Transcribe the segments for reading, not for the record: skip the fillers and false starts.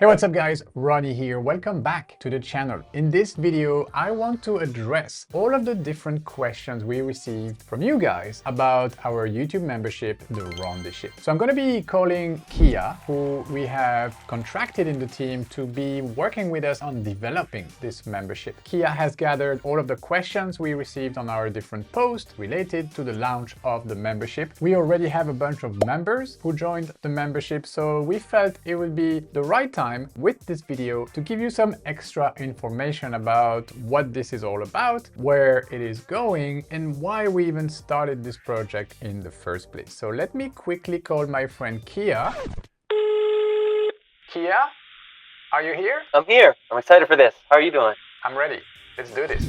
Hey, what's up guys? Ronnie here. Welcome back to the channel. In this video, I want to address all of the different questions we received from you guys about our YouTube membership, the Rendezship. So I'm going to be calling Kia, who we have contracted in the team to be working with us on developing this membership. Kia has gathered all of the questions we received on our different posts related to the launch of the membership. We already have a bunch of members who joined the membership, so we felt it would be the right time with this video to give you some extra information about what this is all about, where it is going, and why we even started this project in the first place. So let me quickly call my friend Kia. Kia, are you here? I'm here. I'm excited for this. How are you doing? I'm ready. Let's do this.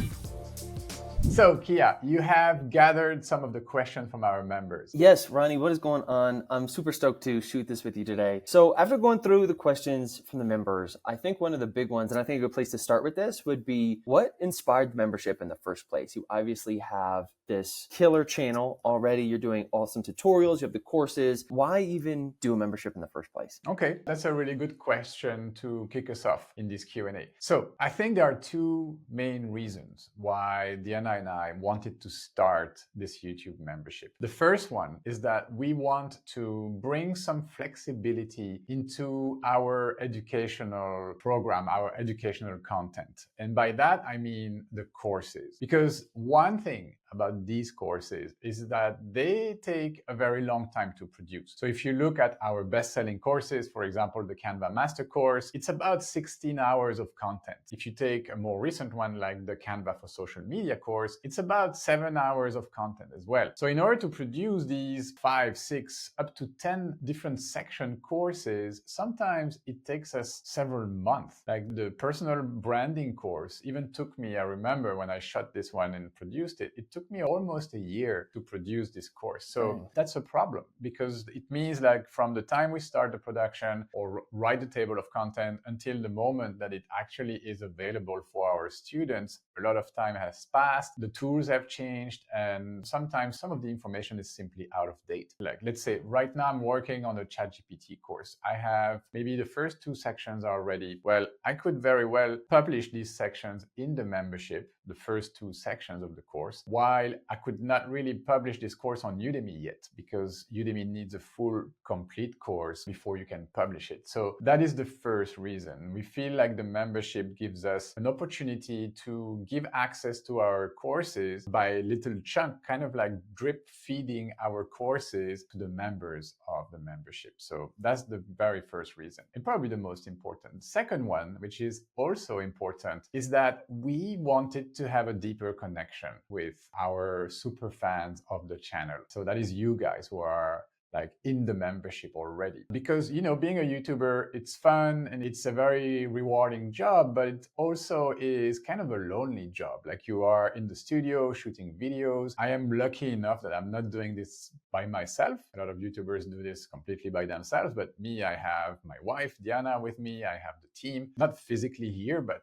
So, Kia, you have gathered some of the questions from our members. Yes, Ronnie, what is going on? I'm super stoked to shoot this with you today. So after going through the questions from the members, I think one of the big ones, and I think a good place to start with this would be, what inspired the membership in the first place? You obviously have this killer channel already. You're doing awesome tutorials. You have the courses. Why even do a membership in the first place? Okay, that's a really good question to kick us off in this Q&A. So I think there are two main reasons why Diana and I wanted to start this YouTube membership. The first one is that we want to bring some flexibility into our educational program, our educational content. And by that, I mean the courses. Because one thing about these courses is that they take a very long time to produce. So if you look at our best-selling courses, for example, the Canva Master Course, it's about 16 hours of content. If you take a more recent one like the Canva for Social Media course, it's about 7 hours of content as well. So in order to produce these 5, 6, up to 10 different section courses, sometimes it takes us several months. Like the personal branding course even took me, I remember when I shot this one and produced it, it took me almost a year to produce this course. So that's a problem, because it means like from the time we start the production or write the table of content until the moment that it actually is available for our students, a lot of time has passed, the tools have changed, and sometimes some of the information is simply out of date. Like let's say right now I'm working on a ChatGPT course. I have maybe the first 2 sections are ready. Well, I could very well publish these sections in the membership, the first 2 sections of the course, while I could not really publish this course on Udemy yet, because Udemy needs a full, complete course before you can publish it. So that is the first reason. We feel like the membership gives us an opportunity to give access to our courses by little chunk, kind of like drip feeding our courses to the members of the membership. So that's the very first reason, and probably the most important. Second one, which is also important, is that we wanted to have a deeper connection with our super fans of the channel. So that is you guys who are like in the membership already. Because, you know, being a YouTuber, it's fun and it's a very rewarding job, but it also is kind of a lonely job. Like you are in the studio shooting videos. I am lucky enough that I'm not doing this by myself. A lot of YouTubers do this completely by themselves, but me, I have my wife, Diana, with me. I have the team, not physically here, but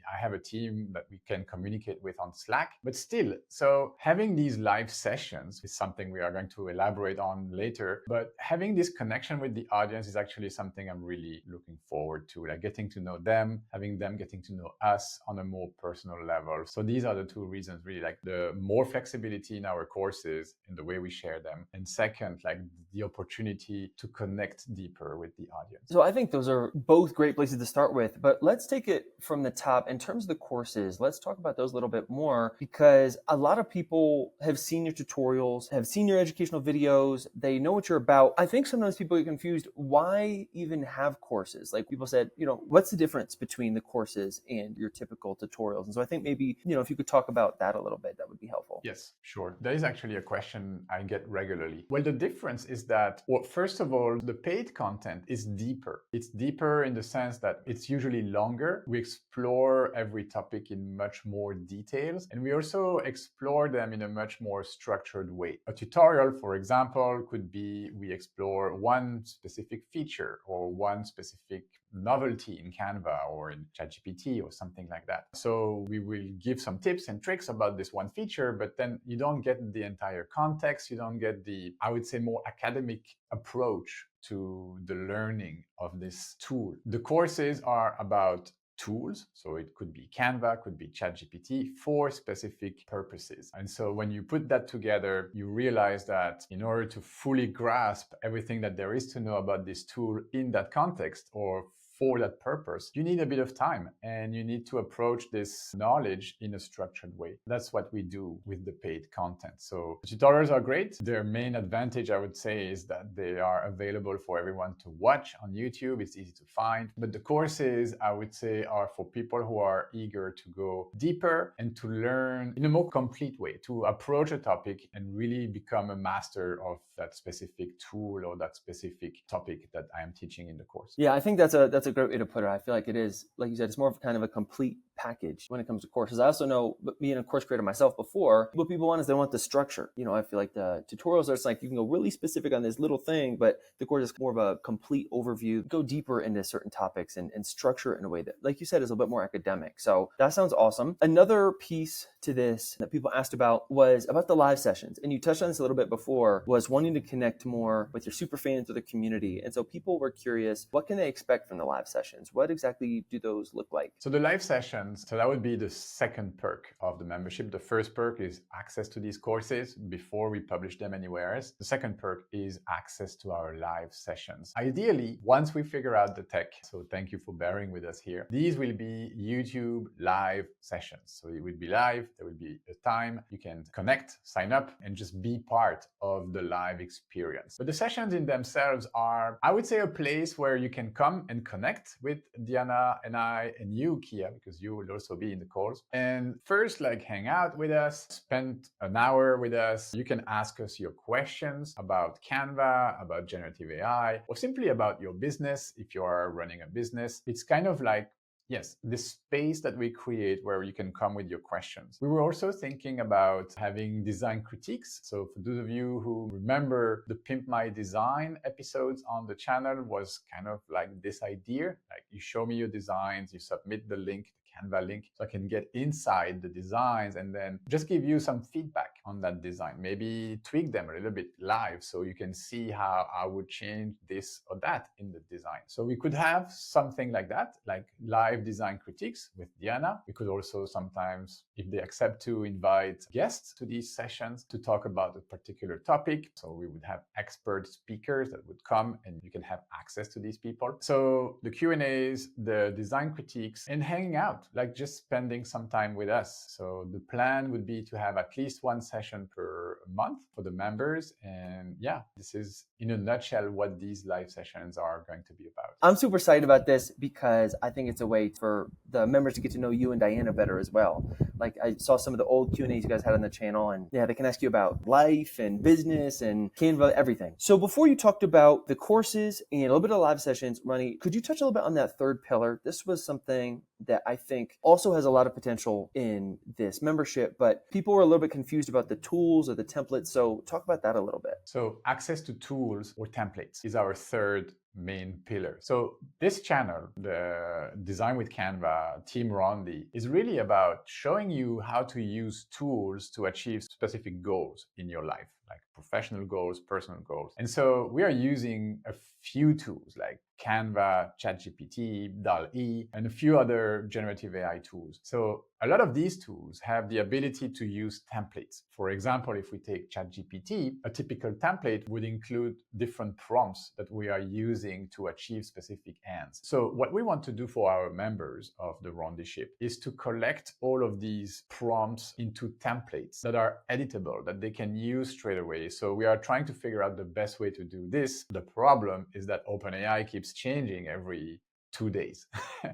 I have a team that we can communicate with on Slack. But still, so having these live sessions is something we are going to elaborate on later. But having this connection with the audience is actually something I'm really looking forward to, like getting to know them, having them getting to know us on a more personal level. So these are the 2 reasons, really, like the more flexibility in our courses in the way we share them. And second, like the opportunity to connect deeper with the audience. So I think those are both great places to start with, but let's take it from the top. In terms of the courses, let's talk about those a little bit more, because a lot of people have seen your tutorials, have seen your educational videos, they know what you're about. I think sometimes people get confused. Why even have courses? Like people said, you know, what's the difference between the courses and your typical tutorials? And so I think maybe, you know, if you could talk about that a little bit, that would be helpful. Yes, sure. That is actually a question I get regularly. Well, the difference is that, well, first of all, the paid content is deeper. It's deeper in the sense that it's usually longer. We explore every topic in much more details, and we also explore them in a much more structured way. A tutorial, for example, could be we explore one specific feature or one specific novelty in Canva or in ChatGPT or something like that. So we will give some tips and tricks about this one feature, but then you don't get the entire context. You don't get the, I would say, more academic approach to the learning of this tool. The courses are about tools. So it could be Canva, could be ChatGPT for specific purposes. And so when you put that together, you realize that in order to fully grasp everything that there is to know about this tool in that context or for that purpose, you need a bit of time and you need to approach this knowledge in a structured way. That's what we do with the paid content. So the tutorials are great. Their main advantage, I would say, is that they are available for everyone to watch on YouTube. It's easy to find. But the courses, I would say, are for people who are eager to go deeper and to learn in a more complete way, to approach a topic and really become a master of that specific tool or that specific topic that I am teaching in the course. Yeah, I think that's a great way to put it. I feel like it is, like you said, it's more of kind of a complete package when it comes to courses. I also know, being a course creator myself before, what people want is they want the structure. You know, I feel like the tutorials are, it's like you can go really specific on this little thing, but the course is more of a complete overview, go deeper into certain topics and structure it in a way that, like you said, is a little bit more academic. So that sounds awesome. Another piece to this that people asked about was about the live sessions. And you touched on this a little bit before, was wanting to connect more with your super fans or the community. And so people were curious, what can they expect from the live sessions? What exactly do those look like? So the live sessions, so that would be the second perk of the membership. The first perk is access to these courses before we publish them anywhere else. The second perk is access to our live sessions. Ideally, once we figure out the tech, so thank you for bearing with us here, these will be YouTube live sessions. So it will be live, there will be a time, you can connect, sign up, and just be part of the live experience. But the sessions in themselves are, I would say, a place where you can come and connect with Diana and I and you, Kia, because you will also be in the calls. And first, like, hang out with us, spend an hour with us. You can ask us your questions about Canva, about generative AI, or simply about your business if you are running a business. It's kind of like, yes, this space that we create where you can come with your questions. We were also thinking about having design critiques. So for those of you who remember the Pimp My Design episodes on the channel, was kind of like this idea, like you show me your designs, you submit the link, Canva link, so I can get inside the designs and then just give you some feedback on that design. Maybe tweak them a little bit live so you can see how I would change this or that in the design. So we could have something like that, like live design critiques with Diana. We could also sometimes, if they accept, to invite guests to these sessions to talk about a particular topic. So we would have expert speakers that would come and you can have access to these people. So the Q&As, the design critiques, and hanging out, like just spending some time with us. So the plan would be to have at least one session per month for the members. And yeah, this is in a nutshell what these live sessions are going to be about. I'm super excited about this because I think it's a way for the members to get to know you and Diana better as well. Like, I saw some of the old Q&As you guys had on the channel, and yeah, they can ask you about life and business and Canva, everything. So before you talked about the courses and a little bit of live sessions, Ronnie, could you touch a little bit on that third pillar? This was something that I think also has a lot of potential in this membership, but people were a little bit confused about the tools or the templates. So talk about that a little bit. So access to tools or templates is our third main pillar. So this channel, the Design with Canva, Team Rondi, is really about showing you how to use tools to achieve specific goals in your life, like professional goals, personal goals. And so we are using a few tools like Canva, ChatGPT, DALL-E, and a few other generative AI tools. So a lot of these tools have the ability to use templates. For example, if we take ChatGPT, a typical template would include different prompts that we are using to achieve specific ends. So what we want to do for our members of the Rondiship is to collect all of these prompts into templates that are editable, that they can use straight away. So we are trying to figure out the best way to do this. The problem is that OpenAI keeps changing every 2 days.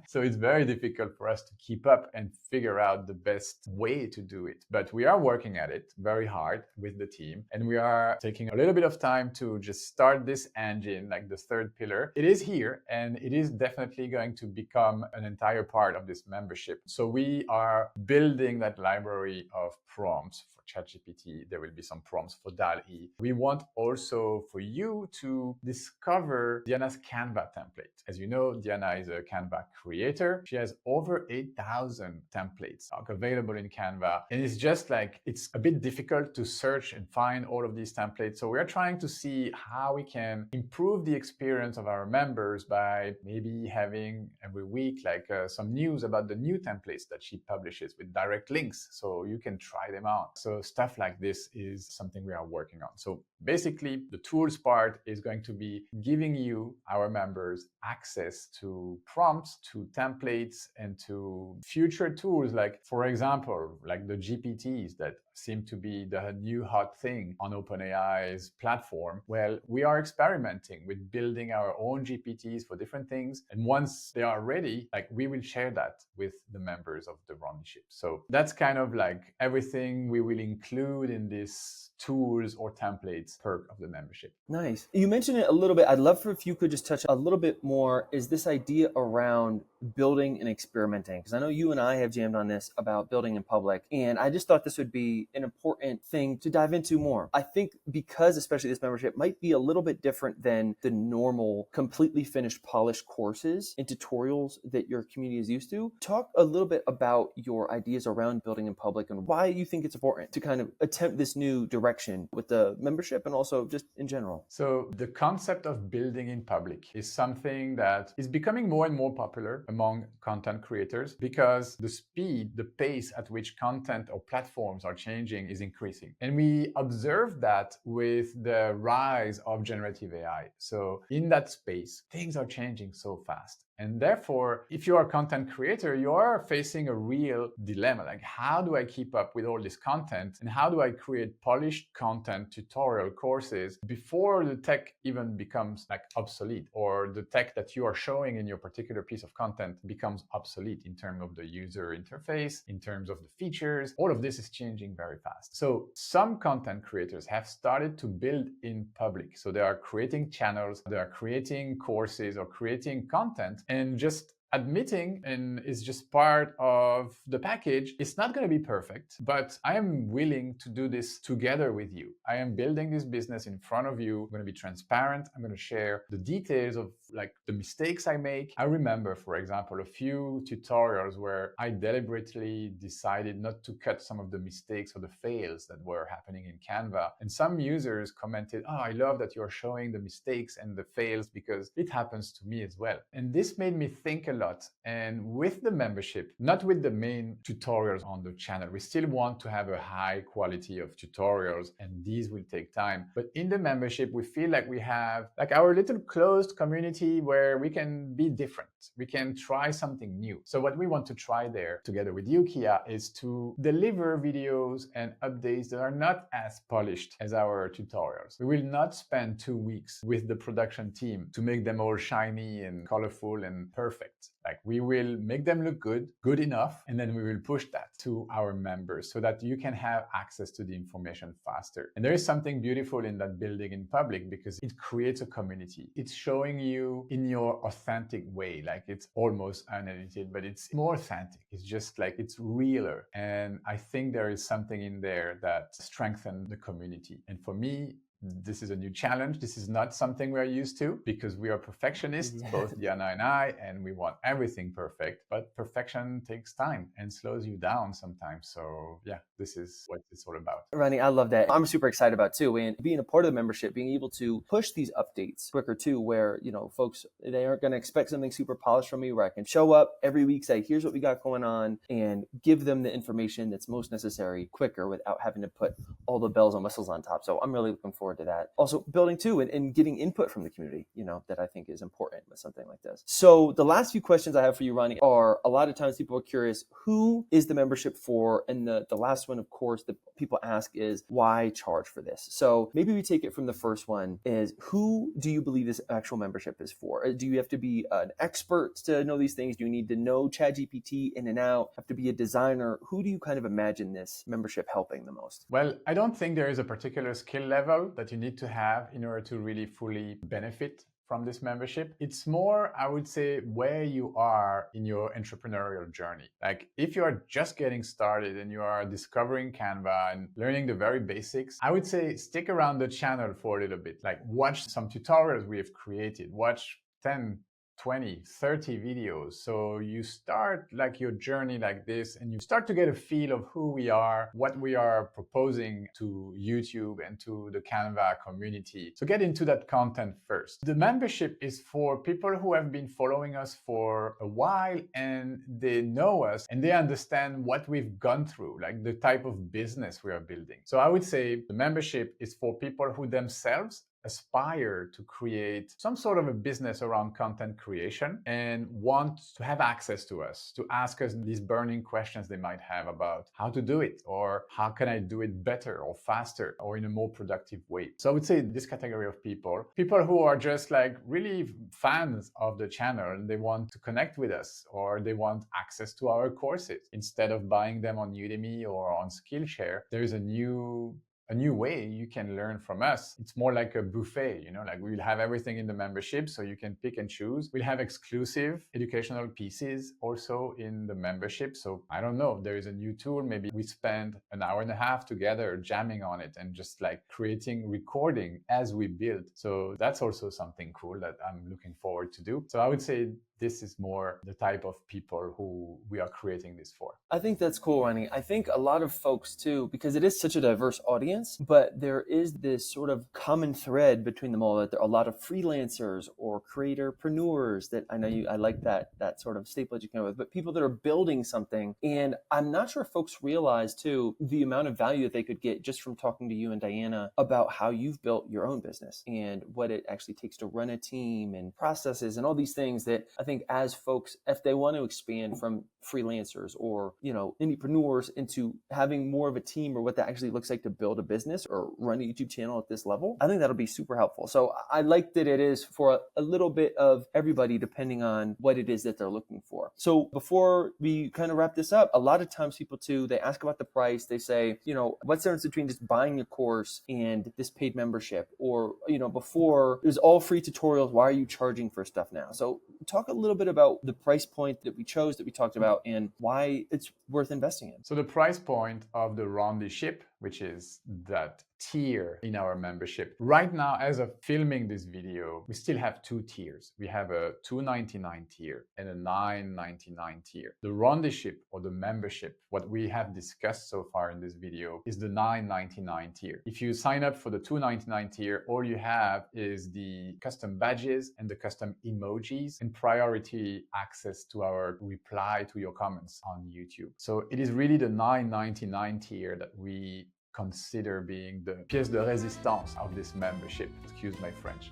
So it's very difficult for us to keep up and figure out the best way to do it. But we are working at it very hard with the team. And we are taking a little bit of time to just start this engine, like the third pillar. It is here and it is definitely going to become an entire part of this membership. So we are building that library of prompts for ChatGPT. There will be some prompts for DALL-E. We want also for you to discover Diana's Canva template. As you know, Diana Diana is a Canva creator. She has over 8,000 templates available in Canva. And it's just like, it's a bit difficult to search and find all of these templates. So we're trying to see how we can improve the experience of our members by maybe having every week like some news about the new templates that she publishes with direct links so you can try them out. So stuff like this is something we are working on. So basically the tools part is going to be giving you, our members, access to prompts, to templates, and to future tools, like for example like the GPTs that seem to be the new hot thing on OpenAI's platform. Well, we are experimenting with building our own GPTs for different things. And once they are ready, like we will share that with the members of the Runnership. So that's kind of like everything we will include in this tools or templates perk of the membership. Nice. You mentioned it a little bit. I'd love for if you could just touch a little bit more, is this idea around building and experimenting. Because I know you and I have jammed on this about building in public, and I just thought this would be an important thing to dive into more. I think because especially this membership might be a little bit different than the normal completely finished polished courses and tutorials that your community is used to. Talk a little bit about your ideas around building in public and why you think it's important to kind of attempt this new direction with the membership and also just in general. So the concept of building in public is something that is becoming more and more popular among content creators because the speed, the pace at which content or platforms are changing is increasing. And we observe that with the rise of generative AI. So in that space, things are changing so fast. And therefore, if you are a content creator, you are facing a real dilemma. Like, how do I keep up with all this content? And how do I create polished content, tutorial courses before the tech even becomes like obsolete, or the tech that you are showing in your particular piece of content becomes obsolete in terms of the user interface, in terms of the features? All of this is changing very fast. So some content creators have started to build in public. So they are creating channels, they are creating courses or creating content, and just admitting, and is just part of the package. It's not going to be perfect, but I am willing to do this together with you. I am building this business in front of you. I'm going to be transparent. I'm going to share the details of like the mistakes I make. I remember, for example, a few tutorials where I deliberately decided not to cut some of the mistakes or the fails that were happening in Canva. And some users commented, "Oh, I love that you're showing the mistakes and the fails because it happens to me as well." And this made me think a lot. And with the membership, not with the main tutorials on the channel, we still want to have a high quality of tutorials, and these will take time. But in the membership, we feel like we have like our little closed community where we can be different. We can try something new. So what we want to try there together with you, Kia, is to deliver videos and updates that are not as polished as our tutorials. We will not spend 2 weeks with the production team to make them all shiny and colorful and perfect. Like, we will make them look good enough, and then we will push that to our members so that you can have access to the information faster. And there is something beautiful in that building in public because it creates a community. It's showing you in your authentic way, like it's almost unedited, but it's more authentic. It's just like, it's realer. And I think there is something in there that strengthens the community. And for me, this is a new challenge. This is not something we're used to because we are perfectionists, both Diana and I, and we want everything perfect. But perfection takes time and slows you down sometimes. So yeah, this is what it's all about. Ronnie, I love that. I'm super excited about too. And being a part of the membership, being able to push these updates quicker too, where, you know, folks, they aren't going to expect something super polished from me, where I can show up every week, say, here's what we got going on, and give them the information that's most necessary quicker without having to put all the bells and whistles on top. So I'm really looking forward to that. Also building too and getting input from the community, you know, that I think is important with something like this. So the last few questions I have for you, Ronnie, are a lot of times people are curious, who is the membership for? And the last one, of course, that people ask is, why charge for this? So maybe we take it from the first one is, who do you believe this actual membership is for? Do you have to be an expert to know these things? Do you need to know ChatGPT in and out? Have to be a designer? Who do you kind of imagine this membership helping the most? Well, I don't think there is a particular skill level that you need to have in order to really fully benefit from this membership. It's more, I would say, where you are in your entrepreneurial journey. Like, if you are just getting started and you are discovering Canva and learning the very basics, I would say stick around the channel for a little bit. Like, watch some tutorials we have created, watch 10, 20, 30 videos. So you start like your journey like this, and you start to get a feel of who we are, what we are proposing to YouTube and to the Canva community. So get into that content first. The membership is for people who have been following us for a while and they know us and they understand what we've gone through, like the type of business we are building. So I would say the membership is for people who themselves aspire to create some sort of a business around content creation and want to have access to us, to ask us these burning questions they might have about how to do it, or how can I do it better or faster or in a more productive way. So I would say this category of people who are just like really fans of the channel and they want to connect with us, or they want access to our courses instead of buying them on Udemy or on Skillshare. There is a new way you can learn from us. It's more like a buffet, like we'll have everything in the membership so you can pick and choose. We'll have exclusive educational pieces also in the membership. So I don't know, there is a new tool. Maybe we spend an hour and a half together jamming on it and just like creating recording as we build. So that's also something cool that I'm looking forward to do. So I would say this is more the type of people who we are creating this for. I think that's cool, Ronnie. I think a lot of folks too, because it is such a diverse audience, but there is this sort of common thread between them all, that there are a lot of freelancers or creatorpreneurs that I know I like that sort of staple that you come with, but people that are building something. And I'm not sure if folks realize too, the amount of value that they could get just from talking to you and Diana about how you've built your own business and what it actually takes to run a team and processes and all these things that I think as folks, if they want to expand from freelancers or, indiepreneurs into having more of a team, or what that actually looks like to build a business or run a YouTube channel at this level, I think that'll be super helpful. So I like that it is for a little bit of everybody, depending on what it is that they're looking for. So before we kind of wrap this up, a lot of times people too, they ask about the price. They say, what's the difference between just buying a course and this paid membership? Or, before it was all free tutorials, why are you charging for stuff now? So talk a little bit about the price point that we chose, that we talked about, and why it's worth investing in. So the price point of the Roundyship, which is that tier in our membership. Right now, as of filming this video, we still have two tiers. We have a $2.99 tier and a $9.99 tier. The Roundyship, or the membership, what we have discussed so far in this video, is the $9.99 tier. If you sign up for the $2.99 tier, all you have is the custom badges and the custom emojis and priority access to our reply to your comments on YouTube. So it is really the $9.99 tier that we consider being the pièce de résistance of this membership. Excuse my French.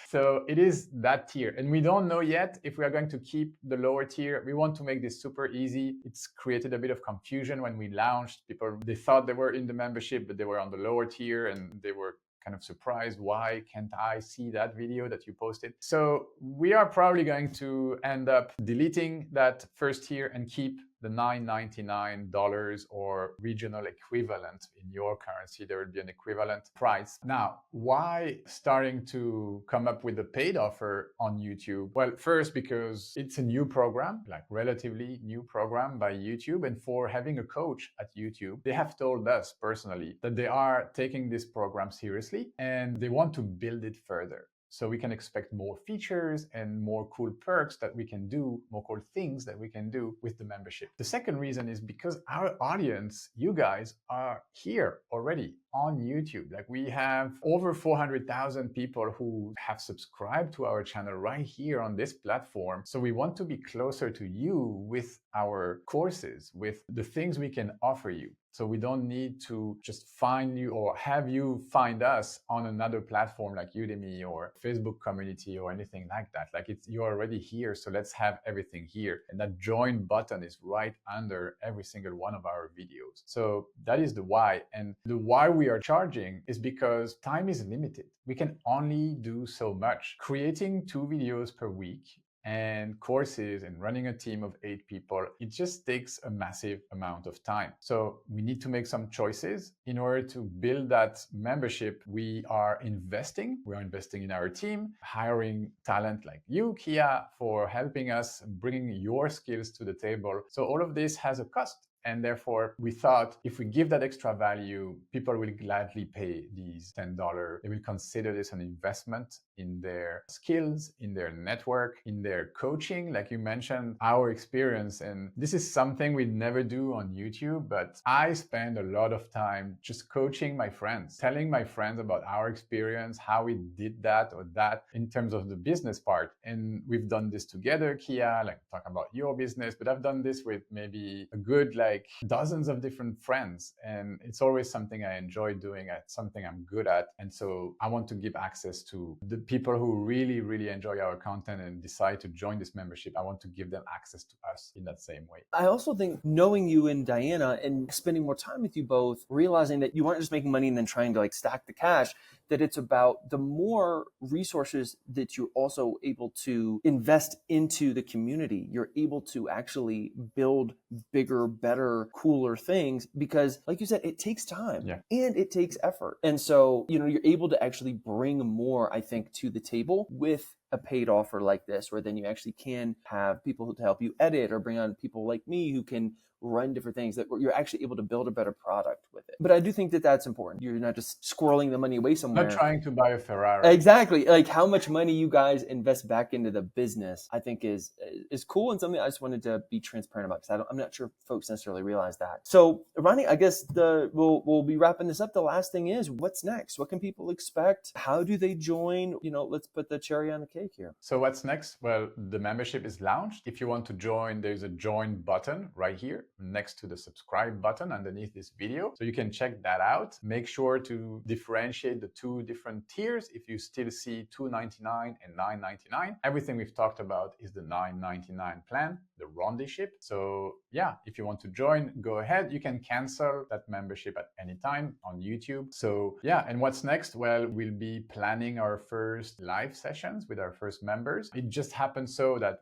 So it is that tier. And we don't know yet if we are going to keep the lower tier. We want to make this super easy. It's created a bit of confusion when we launched. People, they thought they were in the membership, but they were on the lower tier and they were kind of surprised. Why can't I see that video that you posted? So we are probably going to end up deleting that first tier and keep the $9.99 or regional equivalent. In your currency, there will be an equivalent price. Now, why starting to come up with a paid offer on YouTube? Well, first, because it's a new program, like relatively new program by YouTube. And for having a coach at YouTube, they have told us personally that they are taking this program seriously and they want to build it further. So we can expect more features and more cool perks that we can do, more cool things that we can do with the membership. The second reason is because our audience, you guys, are here already on YouTube. Like we have over 400,000 people who have subscribed to our channel right here on this platform. So we want to be closer to you with our courses, with the things we can offer you. So we don't need to just find you or have you find us on another platform like Udemy or Facebook community or anything like that. Like you're already here, so let's have everything here. And that join button is right under every single one of our videos. So that is the why. And the why we are charging is because time is limited. We can only do so much. Creating 2 videos per week and courses and running a team of 8 people, it just takes a massive amount of time. So we need to make some choices. In order to build that membership, we are investing in our team, hiring talent like you, Kia, for helping us, bringing your skills to the table. So all of this has a cost. And therefore, we thought if we give that extra value, people will gladly pay these $10. They will consider this an investment in their skills, in their network, in their coaching, like you mentioned, our experience. And this is something we never do on YouTube, but I spend a lot of time just coaching my friends, telling my friends about our experience, how we did that or that in terms of the business part. And we've done this together, Kia, like talk about your business, but I've done this with maybe a good like dozens of different friends. And it's always something I enjoy doing, it's something I'm good at. And so I want to give access to the people who really, really enjoy our content and decide to join this membership. I want to give them access to us in that same way. I also think knowing you and Diana and spending more time with you both, realizing that you weren't just making money and then trying to like stack the cash, that it's about the more resources that you're also able to invest into the community. You're able to actually build bigger, better, cooler things because like you said, it takes time and it takes effort. And so, you know, you're able to actually bring more, I think, to the table with a paid offer like this, where then you actually can have people to help you edit or bring on people like me who can run different things, that you're actually able to build a better product with it. But I do think that that's important. You're not just squirreling the money away somewhere. Not trying to buy a Ferrari. Exactly. Like how much money you guys invest back into the business, I think is cool and something I just wanted to be transparent about because I'm not sure folks necessarily realize that. So Ronnie, I guess we'll be wrapping this up. The last thing is, what's next? What can people expect? How do they join? You know, let's put the cherry on the cake here. So what's next? Well, the membership is launched. If you want to join, there's a join button right here next to the subscribe button underneath this video. So you can check that out. Make sure to differentiate the two different tiers. If you still see $2.99 and $9.99, everything we've talked about is the $9.99 plan, the Rondyship. So yeah, if you want to join, go ahead. You can cancel that membership at any time on YouTube. So yeah, and what's next? Well, we'll be planning our first live sessions with our first members. It just happens so that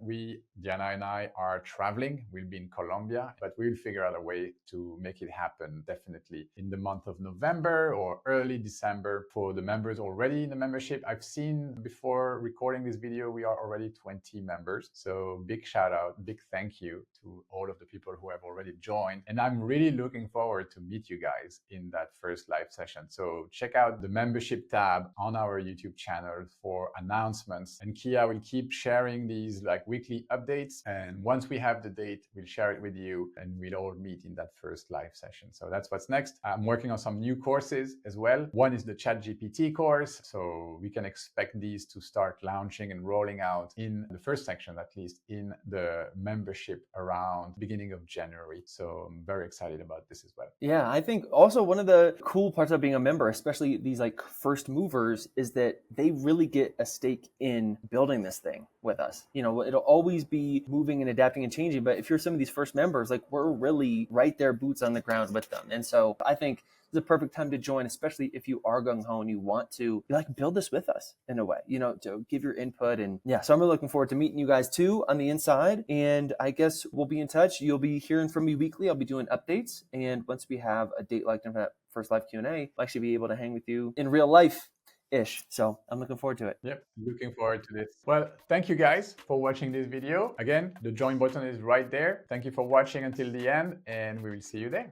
Diana and I are traveling. We'll be in Colombia, but we'll figure out a way to make it happen definitely in the month of November or early December for the members already in the membership. I've seen before recording this video, we are already 20 members. So big shout out, big thank you to all of the people who have already joined. And I'm really looking forward to meet you guys in that first live session. So check out the membership tab on our YouTube channel for announcements. And Kia will keep sharing these like weekly updates. And once we have the date, we'll share it with you and we'll all meet in that first live session. So that's what's next. I'm working on some new courses as well. One is the ChatGPT course. So we can expect these to start launching and rolling out in the first section, at least in the membership around beginning of January. So I'm very excited about this as well. Yeah, I think also one of the cool parts of being a member, especially these like first movers, is that they really get a stake in building this thing with us. You know, it'll always be moving and adapting and changing, but if you're some of these first members, like we're really right there, boots on the ground with them. And so I think it's a perfect time to join, especially if you are gung-ho and you want to like build this with us in a way, you know, to give your input. And yeah, so I'm really looking forward to meeting you guys too on the inside. And I guess we'll be in touch. You'll be hearing from me weekly. I'll be doing updates. And once we have a date like that first live Q&A, I'll actually be able to hang with you in real life-ish. So I'm looking forward to it. Yep, looking forward to this. Well, thank you guys for watching this video. Again, the join button is right there. Thank you for watching until the end, and we will see you there.